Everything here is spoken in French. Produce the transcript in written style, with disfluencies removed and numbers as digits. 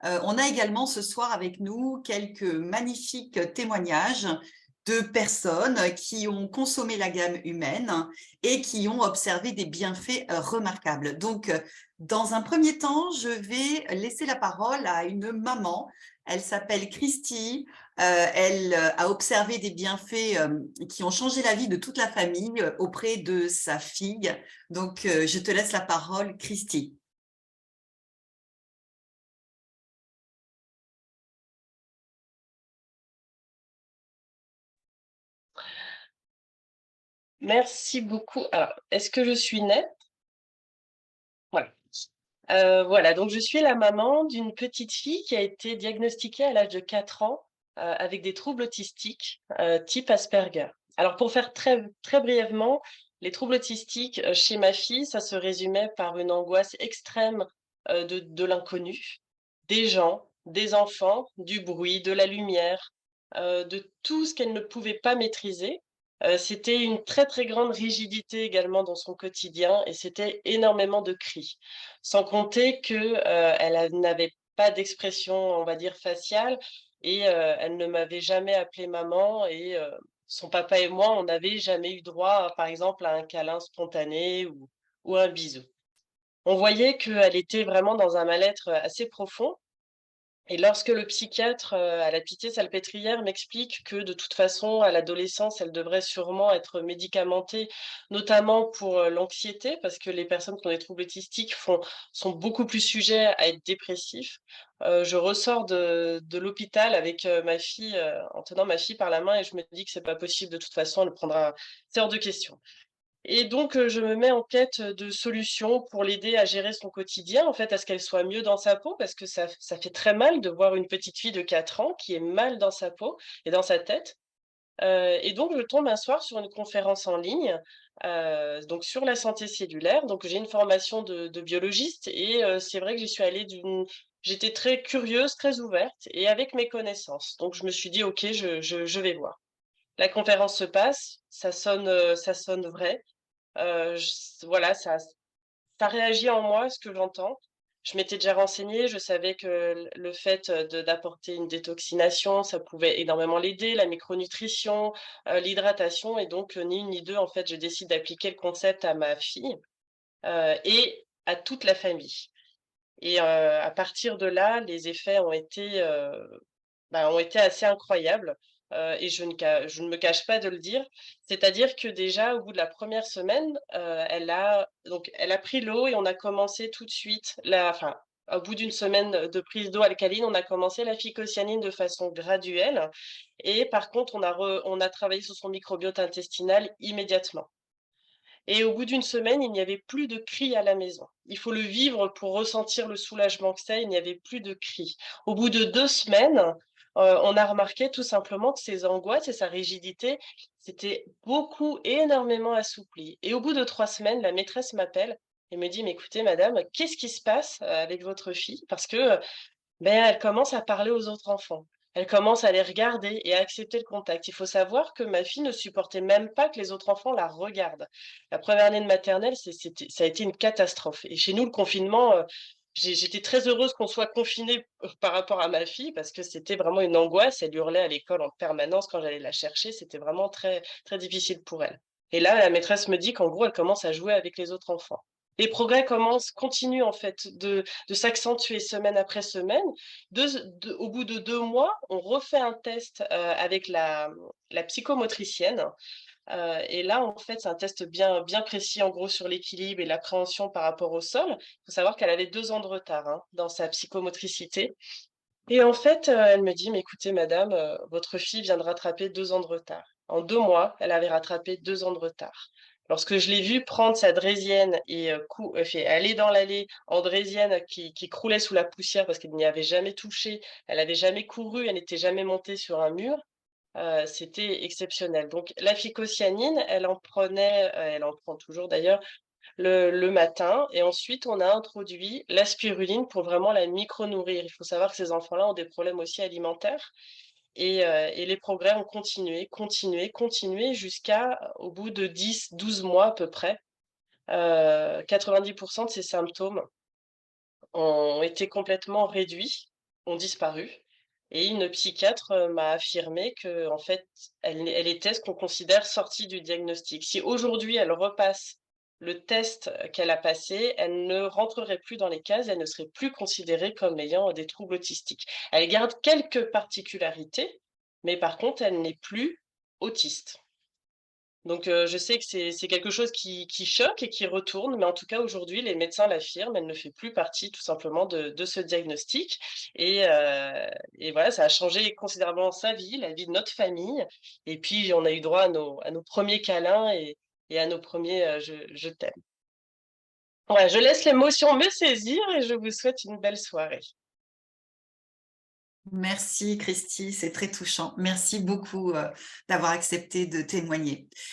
On a également ce soir avec nous quelques magnifiques témoignages de personnes qui ont consommé la gamme humaine et qui ont observé des bienfaits remarquables. Donc, dans un premier temps, je vais laisser la parole à une maman. Elle s'appelle Christy. Elle a observé des bienfaits qui ont changé la vie de toute la famille auprès de sa fille. Donc, je te laisse la parole, Christy. Merci beaucoup. Alors, est-ce que je suis nette? Voilà. Voilà, donc je suis la maman d'une petite fille qui a été diagnostiquée à l'âge de 4 ans, avec des troubles autistiques, type Asperger. Alors pour faire très très brièvement, les troubles autistiques, chez ma fille, ça se résumait par une angoisse extrême, de l'inconnu, des gens, des enfants, du bruit, de la lumière, de tout ce qu'elle ne pouvait pas maîtriser. C'était une très, très grande rigidité également dans son quotidien et c'était énormément de cris. Sans compter que, n'avait pas d'expression, on va dire, faciale et elle ne m'avait jamais appelée maman et son papa et moi, on n'avait jamais eu droit, par exemple, à un câlin spontané ou un bisou. On voyait qu'elle était vraiment dans un mal-être, assez profond et lorsque le psychiatre, à la Pitié-Salpêtrière m'explique que de toute façon, à l'adolescence, elle devrait sûrement être médicamentée, notamment pour, l'anxiété, parce que les personnes qui ont des troubles autistiques sont beaucoup plus sujets à être dépressifs. Je ressors de l'hôpital avec, ma fille, en tenant ma fille par la main et je me dis que c'est pas possible de toute façon, elle prendra c'est hors de question. Et donc, je me mets en quête, de solutions pour l'aider à gérer son quotidien, en fait, à ce qu'elle soit mieux dans sa peau parce que ça fait très mal de voir une petite fille de 4 ans qui est mal dans sa peau et dans sa tête. Et donc je tombe un soir sur une conférence en ligne, donc sur la santé cellulaire. Donc j'ai une formation de biologiste et c'est vrai que j'y suis allée j'étais très curieuse, très ouverte et avec mes connaissances. Donc je me suis dit: «OK, je vais voir». La conférence se passe, ça sonne vrai. Voilà, ça réagit en moi, ce que j'entends. Je m'étais déjà renseignée, je savais que le fait, d'apporter une détoxination, ça pouvait énormément l'aider, la micronutrition, l'hydratation et donc, ni une ni deux, en fait, je décide d'appliquer le concept à ma fille, et à toute la famille et à partir de là, les effets ont été assez incroyables, et je ne me cache pas de le dire. C'est-à-dire que déjà au bout de la première semaine, elle a pris l'eau et on a commencé tout de suite au bout d'une semaine de prise d'eau alcaline, on a commencé la phycocyanine de façon graduelle et par contre on a travaillé sur son microbiote intestinal immédiatement. Et au bout d'une semaine, il n'y avait plus de cris à la maison. Il faut le vivre pour ressentir le soulagement que c'est, il n'y avait plus de cris. Au bout de 2 semaines, on a remarqué tout simplement que ses angoisses et sa rigidité s'étaient énormément assouplies. Et au bout de 3 semaines, la maîtresse m'appelle et me dit: «Mais écoutez madame, qu'est-ce qui se passe, avec votre fille? Parce que, elle commence à parler aux autres enfants. Elle commence à les regarder et à accepter le contact. Il faut savoir que ma fille ne supportait même pas que les autres enfants la regardent. La première année de maternelle, ça a été une catastrophe et chez nous, le confinement, j'étais très heureuse qu'on soit confinés, par rapport à ma fille parce que c'était vraiment une angoisse. Elle hurlait à l'école en permanence quand j'allais la chercher. C'était vraiment très, très difficile pour elle et là, la maîtresse me dit qu'en gros, elle commence à jouer avec les autres enfants. Les progrès continuent en fait de s'accentuer semaine après semaine. Au bout de 2 mois, on refait un test, avec la psychomotricienne, et là, en fait, c'est un test bien précis, en gros, sur l'équilibre et l'appréhension par rapport au sol. Il faut savoir qu'elle avait 2 ans de retard, hein, dans sa psychomotricité et en fait, elle me dit: «Mais écoutez madame, votre fille vient de rattraper 2 ans de retard». En 2 mois, elle avait rattrapé 2 ans de retard. Lorsque je l'ai vue prendre sa draisienne et aller dans l'allée en draisienne qui croulait sous la poussière parce qu'elle n'y avait jamais touché, elle avait jamais couru, elle n'était jamais montée sur un mur, c'était exceptionnel. Donc la phycocyanine, elle en prend toujours d'ailleurs, le matin et ensuite on a introduit la spiruline pour vraiment la micro-nourrir. Il faut savoir que ces enfants-là ont des problèmes aussi alimentaires et les progrès ont continué, continué, continué jusqu'à au bout de 10, 12 mois à peu près, 90 de ces symptômes ont été complètement réduits ont disparu. Et une psychiatre m'a affirmé que, en fait, elle était ce qu'on considère sortie du diagnostic. Si aujourd'hui elle repasse le test qu'elle a passé, elle ne rentrerait plus dans les cases, elle ne serait plus considérée comme ayant des troubles autistiques. Elle garde quelques particularités, mais par contre, elle n'est plus autiste. Donc, je sais que c'est quelque chose qui choque et qui retourne, mais en tout cas, aujourd'hui, les médecins l'affirment, elle ne fait plus partie tout simplement de ce diagnostic et voilà, ça a changé considérablement sa vie, la vie de notre famille et puis on a eu droit à nos premiers câlins et à nos premiers, je t'aime. Voilà, je laisse l'émotion me saisir et je vous souhaite une belle soirée. Merci Christy, c'est très touchant. Merci beaucoup d'avoir accepté de témoigner.